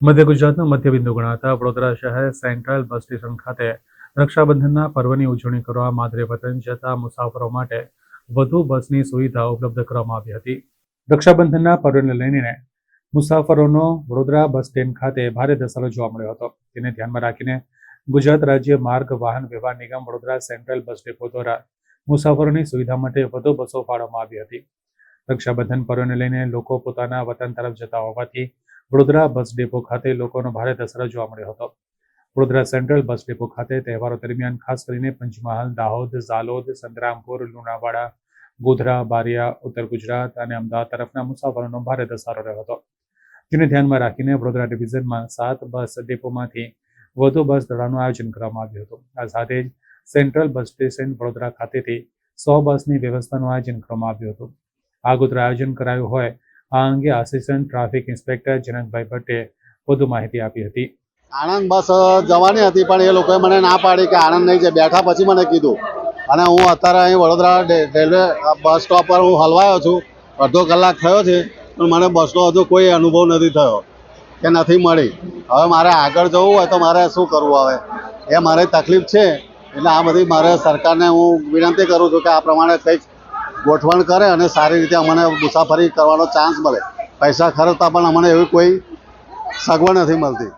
મધ્ય ગુજરાતનું મધ્યબિંદુ ગણાતા વડોદરા શહેર સેન્ટ્રલ બસ સ્ટેશન ખાતે રક્ષાબંધનના પર્વની ઉજવણી કરવા માદરે વતન જતા મુસાફરો માટે વધુ બસની સુવિધા ઉપલબ્ધ કરવામાં આવી હતી। રક્ષાબંધનના પર્વને લઈને મુસાફરોનો વડોદરા બસ સ્ટેન્ડ ખાતે ભારે ધસારો જોવા મળ્યો હતો। તેને ધ્યાનમાં રાખીને ગુજરાત રાજ્ય માર્ગ વાહન વ્યવહાર નિગમ વડોદરા સેન્ટ્રલ બસ ડેપો દ્વારા મુસાફરોની સુવિધા માટે વધુ બસો ફાળવવામાં આવી હતી। રક્ષાબંધન પર્વને લઈને લોકો પોતાના વતન તરફ જતા હોવાથી વડોદરા બસ ડેપો ખાતે લોકોનો ભારે ધસારો જોવા મળ્યો હતો। વડોદરા સેન્ટ્રલ બસ ડેપો ખાતે તહેવારો દરમિયાન ખાસ કરીને પંચમહાલ, દાહોદ, ઝાલોદ, સંતરામપુર, લુણાવાડા, ગોધરા, બારિયા, ઉત્તર ગુજરાત અને અમદાવાદ તરફના મુસાફરોનો ભારે ધસારો રહ્યો હતો। જેને ધ્યાનમાં રાખીને વડોદરા ડિવિઝનમાં 7 બસ ડેપોમાંથી વધુ બસ દોડાનું આયોજન કરવામાં આવ્યું હતું। આ સાથે જ સેન્ટ્રલ બસ સ્ટેશન વડોદરા ખાતેથી 100 બસની વ્યવસ્થાનું આયોજન કરવામાં આવ્યું હતું। આગોતરા આયોજન કરાયું હોય આ અંગે આસિસ્ટન્ટ ટ્રાફિક ઇન્સ્પેક્ટર જનકભાઈ ભટ્ટે વધુ માહિતી આપી હતી। આણંદ બસ જવાની હતી પણ એ લોકોએ મને ના પાડી કે આણંદ નહીં જાય। બેઠા પછી મને કીધું અને હું અત્યારે અહીં વડોદરા રેલવે બસ સ્ટોપ પર હું હલવાયો છું। અડધો કલાક થયો છે પણ મને બસનો હજુ કોઈ અનુભવ નથી થયો કે નથી મળી। હવે મારે આગળ જવું હોય તો મારે શું કરવું હવે એ મારી તકલીફ છે। એટલે આ બધી મારે સરકારને હું વિનંતી કરું છું કે આ પ્રમાણે કંઈક ગોઠવણ કરે અને સારી રીતે અમને મુસાફરી કરવાનો ચાન્સ મળે। પૈસા ખર્ચતા પણ અમને એવી કોઈ સગવડ નથી મળતી।